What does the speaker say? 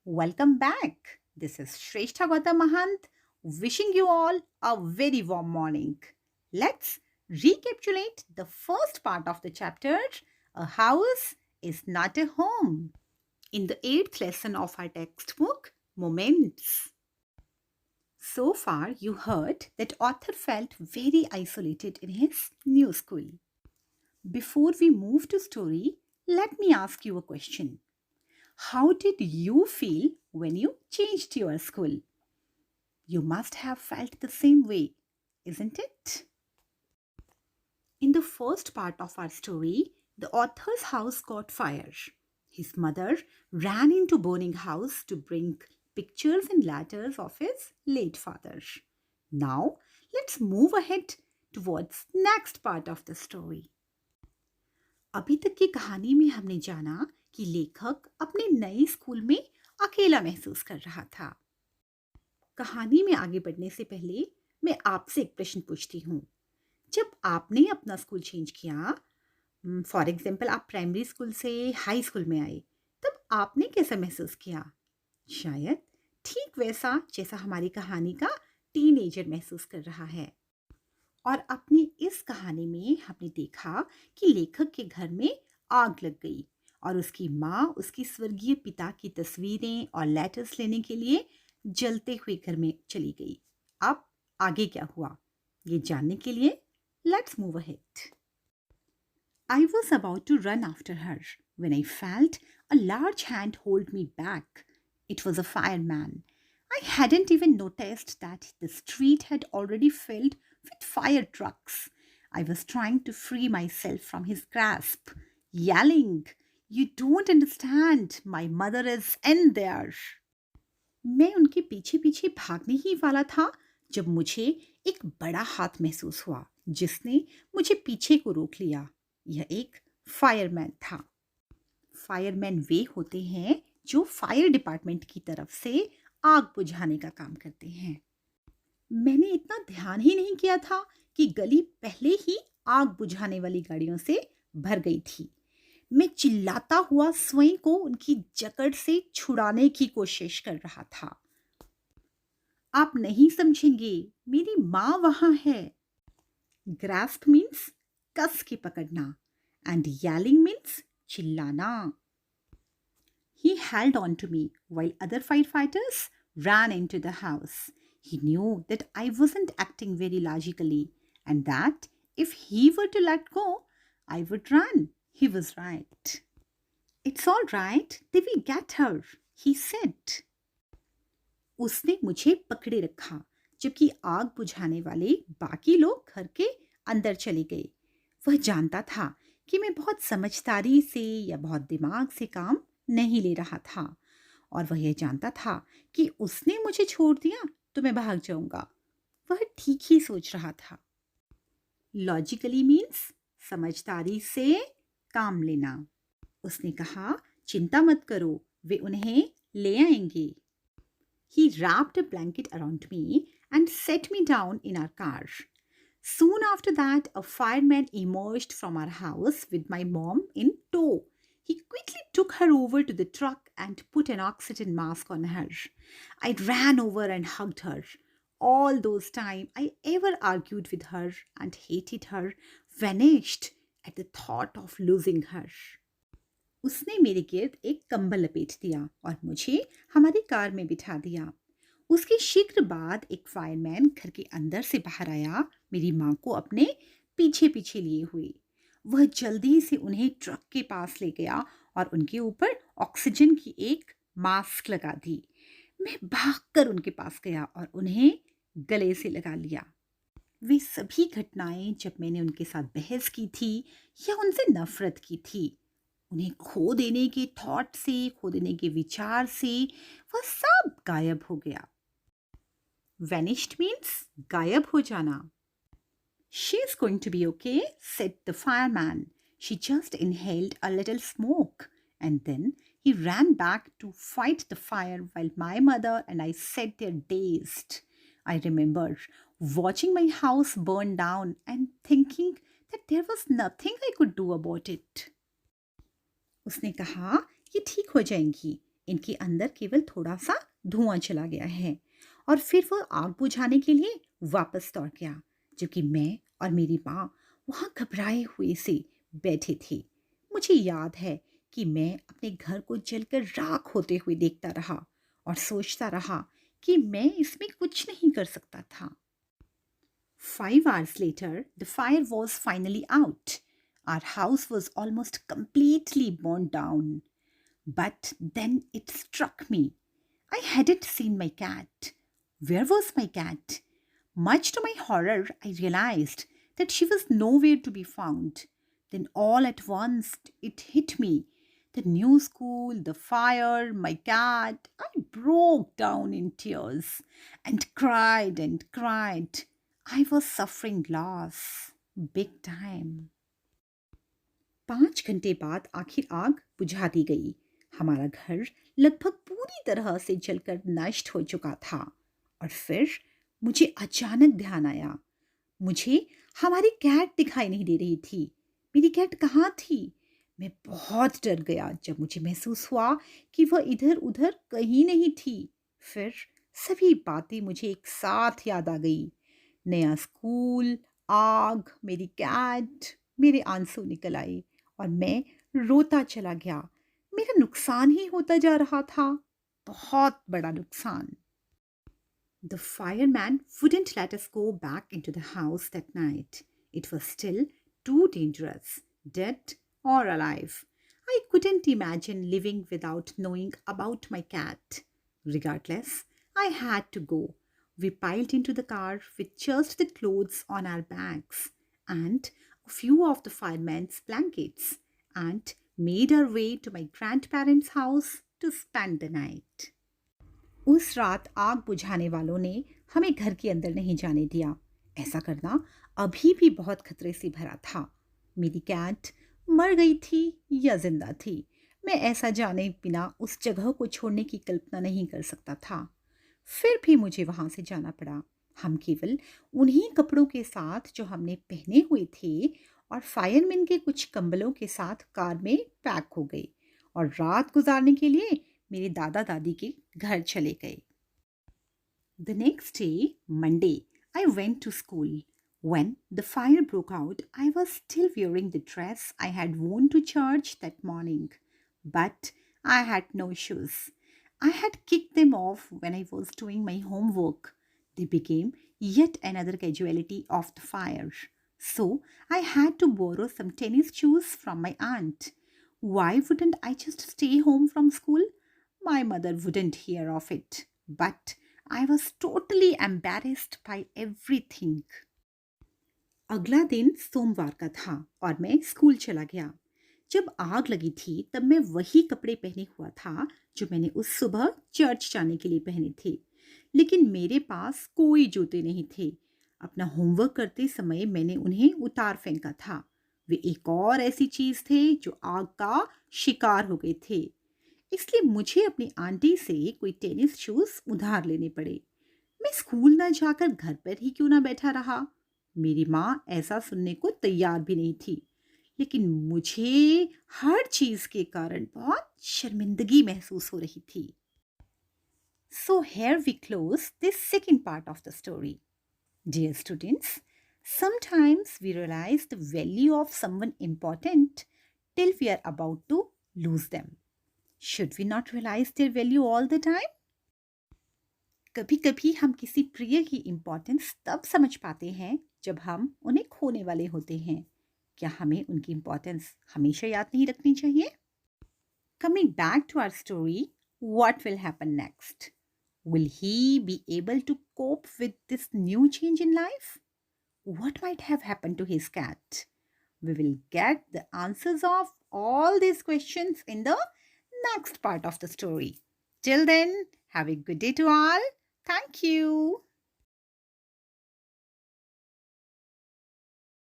Welcome back. This is Shrestha Gautam Mahant wishing you all a very warm morning. Let's recapitulate the first part of the chapter. A house is not a home. In the eighth lesson of our textbook, Moments. So far, you heard that author felt very isolated in his new school. Before we move to story, let me ask you a question. How did you feel when you changed your school? You must have felt the same way, isn't it? In the first part of our story, the author's house caught fire. His mother ran into burning house to bring pictures and letters of his late father. Now, let's move ahead towards next part of the story. अभी तक की कहानी में हमने जाना कि लेखक अपने नए स्कूल में अकेला महसूस कर रहा था। कहानी में आगे बढ़ने से पहले मैं आपसे एक प्रश्न पूछती हूँ। जब आपने अपना स्कूल चेंज किया, फॉर एग्जाम्पल आप प्राइमरी स्कूल से हाई स्कूल में आए, तब आपने कैसा महसूस किया? शायद ठीक वैसा जैसा हमारी कहानी का टीनेजर महसूस कर रहा है। और अपनी इस कहानी में हमने देखा कि लेखक के घर में आग लग गई और उसकी माँ उसकी स्वर्गीय पिता की तस्वीरें और लेटर्स लेने के लिए जलते हुए घर में चली गई। अब आगे क्या हुआ, ये जानने के लिए let's move ahead. I was about to run after her when I felt a large hand hold me back. It was a fireman. I hadn't even noticed that the street had already filled with fire trucks. I was trying to free myself from his grasp, yelling, "You don't understand, my mother is in there." मैं उनके पीछे पीछे भागने ही वाला था जब मुझे एक बड़ा हाथ महसूस हुआ जिसने मुझे पीछे को रोक लिया। यह एक फायरमैन था। फायरमैन वे होते हैं जो फायर डिपार्टमेंट की तरफ से आग बुझाने का काम करते हैं। मैंने इतना ध्यान ही नहीं किया था कि गली पहले ही आग बुझाने वाली गाड़ियों से भर गई थी। मैं चिल्लाता हुआ स्वयं को उनकी जकड़ से छुड़ाने की कोशिश कर रहा था। आप नहीं समझेंगे, मेरी माँ वहां है। ग्रास्प मीन्स कस के पकड़ना and yelling means चिल्लाना। He held on to me while other firefighters ran into the house. He knew that I wasn't acting very logically and that if he were to let go, I would run. He was right. It's all right, they will get her, he said. उसने मुझे पकड़े रखा जबकि आग बुझाने वाले बाकी लोग घर के अंदर चले गए। वह जानता था कि मैं बहुत समझदारी से या बहुत दिमाग से काम नहीं ले रहा था और वह यह जानता था कि उसने मुझे छोड़ दिया तो मैं भाग जाऊंगा। वह ठीक ही सोच रहा था। लॉजिकली मीन्स समझदारी से काम लेना। उसने कहा, चिंता मत करो, वे उन्हें ले आएंगे। He wrapped a blanket around me and set me down in our car. Soon after that, a fireman emerged from our house with my mom in tow. He quickly took her over to the truck and put an oxygen mask on her. I ran over and hugged her. All those time I ever argued with her and hated her vanished at the thought of losing her. उसने मेरे गिर्द एक कंबल लपेट दिया और मुझे हमारी कार में बिठा दिया। उसके शीघ्र बाद एक फायरमैन घर के अंदर से बाहर आया, मेरी माँ को अपने पीछे पीछे लिए हुए। वह जल्दी से उन्हें ट्रक के पास ले गया और उनके ऊपर ऑक्सीजन की एक मास्क लगा दी। मैं भागकर उनके पास गया और उन्हें गले से लगा लिया। वे सभी घटनाएं जब मैंने उनके साथ बहस की थी या उनसे नफरत की थी, उन्हें खो देने के थॉट से, खो देने के विचार से वह सब गायब हो गया। Vanished means गायब हो जाना। She's going to be okay, said the fireman. She just inhaled a little smoke. And then he ran back to fight the fire while my mother and I sat there dazed. I remember watching my house burn down and thinking that there was nothing I could do about it. उसने कहा, ये ठीक हो जाएंगी, इनके अंदर केवल थोड़ा सा धुआं चला गया है। और फिर वो आग बुझाने के लिए वापस दौड़ गया, जबकि मैं और मेरी माँ वहाँ घबराए हुए से बैठे थे। मुझे याद है कि मैं अपने घर को जलकर राख होते हुए देखता रहा और सोचता रहा कि मैं इसमें कुछ नहीं कर सकता था। 5 hours later, the fire was finally out. Our house was almost completely burned down. But then it struck me. I hadn't seen my cat. Where was my cat? Much to my horror, I realized that she was nowhere to be found. Then all at once it hit me. The new school, the fire, my cat. I broke down in tears and cried and cried. I was suffering loss. Big time. 5 घंटे बाद आखिर आग बुझा दी गई। हमारा घर लगभग पूरी तरह से जलकर नष्ट हो चुका था। और फिर मुझे अचानक ध्यान आया, मुझे हमारी कैट दिखाई नहीं दे रही थी। मेरी कैट कहाँ थी? मैं बहुत डर गया जब मुझे महसूस हुआ कि वह इधर उधर कहीं नहीं थी। फिर सभी बातें मुझे एक साथ याद आ गई। नया स्कूल, आग, मेरी कैट, मेरे आंसू निकल आए और मैं रोता चला गया। मेरा नुकसान ही होता जा रहा था, बहुत बड़ा नुकसान। The fireman wouldn't let us go back into the house that night. It was still too dangerous, dead or alive. I couldn't imagine living without knowing about my cat. Regardless, I had to go. We piled into the car with just the clothes on our backs and a few of the fireman's blankets and made our way to my grandparents' house to spend the night. उस रात आग बुझाने वालों ने हमें घर के अंदर नहीं जाने दिया। ऐसा करना अभी भी बहुत खतरे से भरा था। मेरी कैट मर गई थी या जिंदा थी, मैं ऐसा जाने बिना उस जगह को छोड़ने की कल्पना नहीं कर सकता था। फिर भी मुझे वहाँ से जाना पड़ा। हम केवल उन्हीं कपड़ों के साथ जो हमने पहने हुए थे और फायरमैन के कुछ कंबलों के साथ कार में पैक हो गए और रात गुजारने के लिए मेरे दादा दादी के घर चले गए। The next day, Monday, I went to school. When the fire broke out, I was still wearing the dress I had worn to church that morning. But I had no shoes. I had kicked them off when I was doing my homework. They became yet another casualty of the fire. So I had to borrow some tennis shoes from my aunt. Why wouldn't I just stay home from school? My mother wouldn't hear of it. But I was totally embarrassed by everything. अगला दिन सोमवार का था और मैं school चला गया। जब आग लगी थी तब मैं वही कपड़े पहने हुआ था जो मैंने उस सुबह चर्च जाने के लिए पहने थे, लेकिन मेरे पास कोई जूते नहीं थे। अपना होमवर्क करते समय मैंने उन्हें उतार फेंका था। वे एक और ऐसी चीज़ थे जो आग का शिकार हो गए थे। इसलिए मुझे अपनी आंटी से कोई टेनिस शूज़ उधार लेने पड़े। मैं स्कूल ना जाकर घर पर ही क्यों ना बैठा रहा। मेरी माँ ऐसा सुनने को तैयार भी नहीं थी, लेकिन मुझे हर चीज़ के कारण बहुत शर्मिंदगी महसूस हो रही थी। So here we close this second part of the story. Dear students, sometimes we realize the value of someone important till we are about to lose them. Should we not realize their value all the time? कभी कभी हम किसी प्रिय की importance तब समझ पाते हैं जब हम उन्हें खोने वाले होते हैं। क्या हमें उनकी इम्पोर्टेंस हमेशा याद नहीं रखनी चाहिए? Coming back to our story, what will happen next? Will he be able to cope with this new change in life? What might have happened to his cat? We will get the answers of all these questions in the next part of the story. Till then, have a good day to all. Thank you.